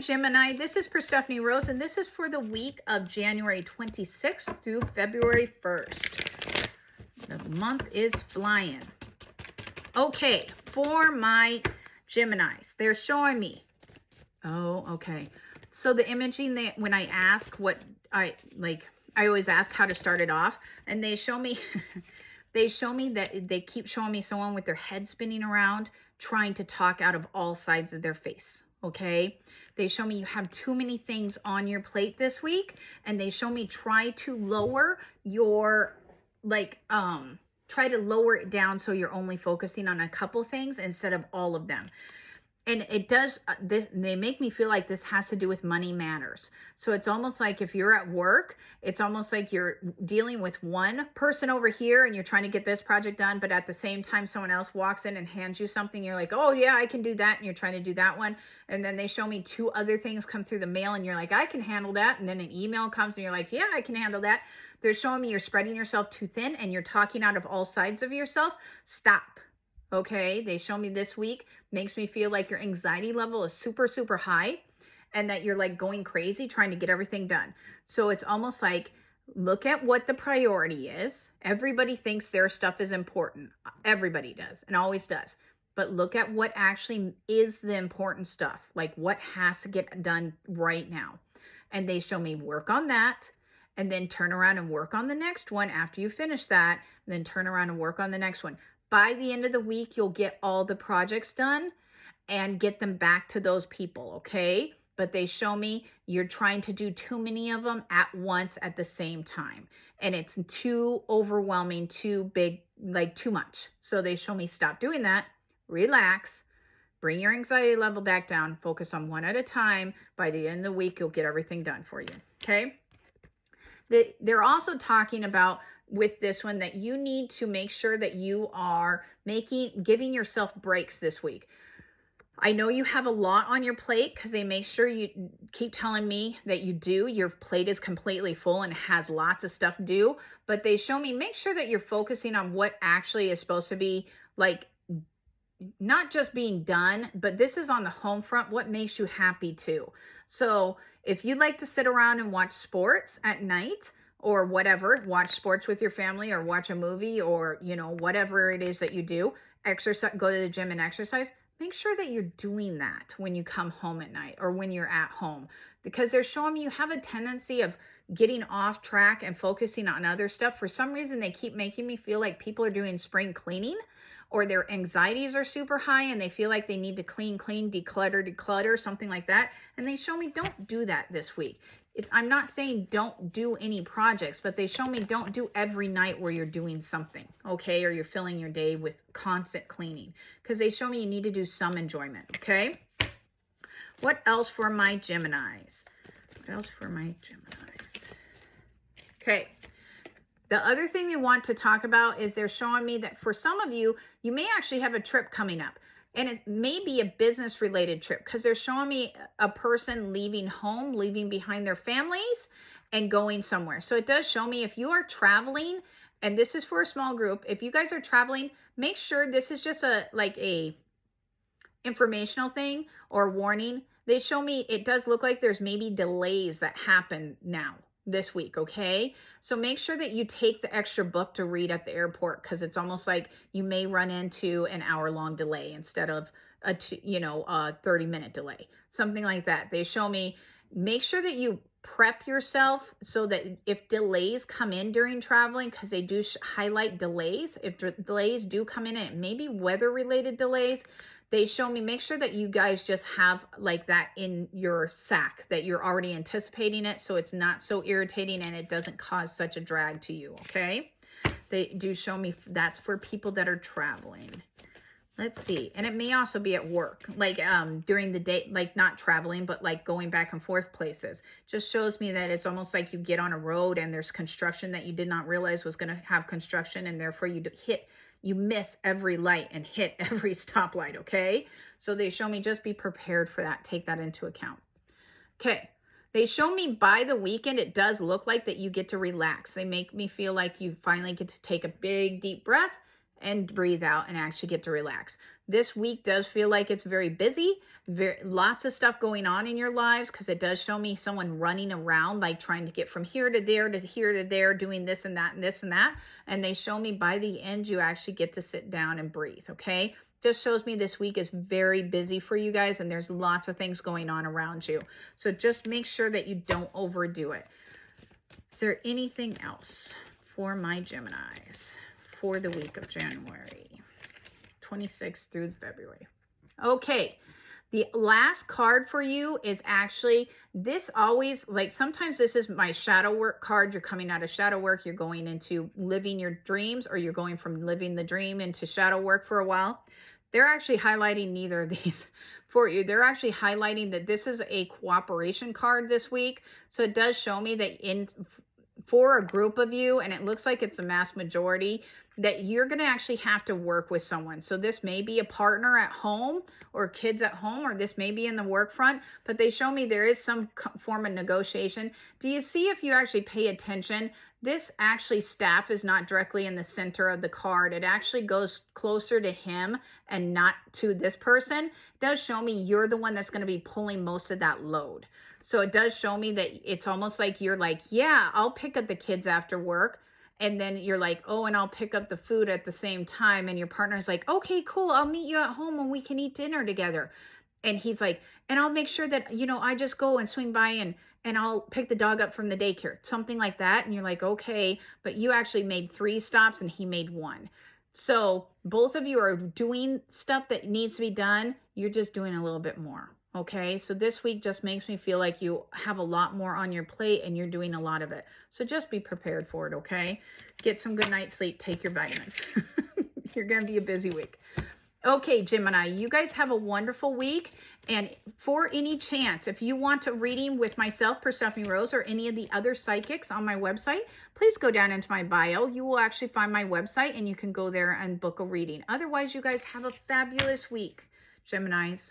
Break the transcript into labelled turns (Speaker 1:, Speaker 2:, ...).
Speaker 1: Gemini, this is Perstephane Rose, and this is for the week of January 26th through February 1st. The month is flying. Okay, for my Geminis, they're showing me. Oh, okay. So the imaging, when I ask what I always ask how to start it off, and they show me, they keep showing me someone with their head spinning around, trying to talk out of all sides of their face. Okay, they show me you have too many things on your plate this week, and they show me try to lower your try to lower it down so you're only focusing on a couple things instead of all of them. And it does they make me feel like this has to do with money matters. So it's almost like if you're at work, it's almost like you're dealing with one person over here and you're trying to get this project done, but at the same time someone else walks in and hands you something, you're like, oh yeah, I can do that, and you're trying to do that one, and then they show me two other things come through the mail and you're like, I can handle that, and then an email comes and you're like, yeah, I can handle that. They're showing me you're spreading yourself too thin and you're talking out of all sides of yourself. Stop. Okay, they show me this week makes me feel like your anxiety level is super, super high, and that you're like going crazy trying to get everything done. So it's almost like, look at what the priority is. Everybody thinks their stuff is important. Everybody does and always does. But look at what actually is the important stuff, like what has to get done right now. And they show me work on that, and then turn around and work on the next one after you finish that, and then turn around and work on the next one. By the end of the week, you'll get all the projects done and get them back to those people, okay? But they show me you're trying to do too many of them at once at the same time. And it's too overwhelming, too big, like too much. So they show me stop doing that, relax, bring your anxiety level back down, focus on one at a time. By the end of the week, you'll get everything done for you, okay? They're also talking about with this one that you need to make sure that you are giving yourself breaks this week. I know you have a lot on your plate because they make sure you keep telling me that you do. Your plate is completely full and has lots of stuff due, but they show me make sure that you're focusing on what actually is supposed to be like not just being done, but this is on the home front, what makes you happy too. So if you like to sit around and watch sports at night or whatever, watch sports with your family or watch a movie or, you know, whatever it is that you do, exercise, go to the gym and exercise, make sure that you're doing that when you come home at night or when you're at home, because they're showing me you have a tendency of getting off track and focusing on other stuff. For some reason, they keep making me feel like people are doing spring cleaning, or their anxieties are super high and they feel like they need to clean, declutter, something like that. And they show me don't do that this week. I'm not saying don't do any projects, but they show me don't do every night where you're doing something, okay? Or you're filling your day with constant cleaning, because they show me you need to do some enjoyment, okay? What else for my Geminis? Okay. The other thing they want to talk about is they're showing me that for some of you, you may actually have a trip coming up. And it may be a business-related trip because they're showing me a person leaving home, leaving behind their families and going somewhere. So it does show me if you are traveling, and this is for a small group, if you guys are traveling, make sure this is just a informational thing or warning. They show me it does look like there's maybe delays that happen now this week, okay? So make sure that you take the extra book to read at the airport, because it's almost like you may run into an hour-long delay instead of a 30-minute delay, something like that. They show me make sure that you prep yourself so that if delays come in during traveling, because they do highlight delays, if delays do come in, and it may be weather-related delays, they show me make sure that you guys just have like that in your sack, that you're already anticipating it so it's not so irritating and it doesn't cause such a drag to you, okay? They do show me that's for people that are traveling. Let's see. And it may also be at work, like during the day, like not traveling, but like going back and forth places. Just shows me that it's almost like you get on a road and there's construction that you did not realize was going to have construction, and therefore you miss every light and hit every stoplight, okay? So they show me just be prepared for that. Take that into account. Okay. They show me by the weekend, it does look like that you get to relax. They make me feel like you finally get to take a big, deep breath and breathe out and actually get to relax. This week does feel like it's very busy, lots of stuff going on in your lives, because it does show me someone running around, like trying to get from here to there to here to there, doing this and that and this and that. And they show me by the end, you actually get to sit down and breathe, okay? Just shows me this week is very busy for you guys, and there's lots of things going on around you. So just make sure that you don't overdo it. Is there anything else for my Geminis for the week of January 26th through February? Okay, the last card for you is actually, this always, like sometimes this is my shadow work card. You're coming out of shadow work, you're going into living your dreams, or you're going from living the dream into shadow work for a while. They're actually highlighting neither of these for you. They're actually highlighting that this is a cooperation card this week. So it does show me that for a group of you, and it looks like it's a mass majority, that you're going to actually have to work with someone. So this may be a partner at home or kids at home, or this may be in the work front, but they show me there is some form of negotiation. Do you see, if you actually pay attention, this actually staff is not directly in the center of the card. It actually goes closer to him and not to this person. It does show me you're the one that's going to be pulling most of that load. So it does show me that it's almost like you're like, yeah, I'll pick up the kids after work. And then you're like, oh, and I'll pick up the food at the same time. And your partner's like, okay, cool. I'll meet you at home and we can eat dinner together. And he's like, and I'll make sure that, you know, I just go and swing by and I'll pick the dog up from the daycare, something like that. And you're like, okay, but you actually made 3 stops and he made 1. So both of you are doing stuff that needs to be done. You're just doing a little bit more. Okay, so this week just makes me feel like you have a lot more on your plate and you're doing a lot of it. So just be prepared for it, okay? Get some good night's sleep. Take your vitamins. You're going to be a busy week. Okay, Gemini, you guys have a wonderful week. And for any chance, if you want a reading with myself, Perstephane Rose, or any of the other psychics on my website, please go down into my bio. You will actually find my website and you can go there and book a reading. Otherwise, you guys have a fabulous week, Geminis.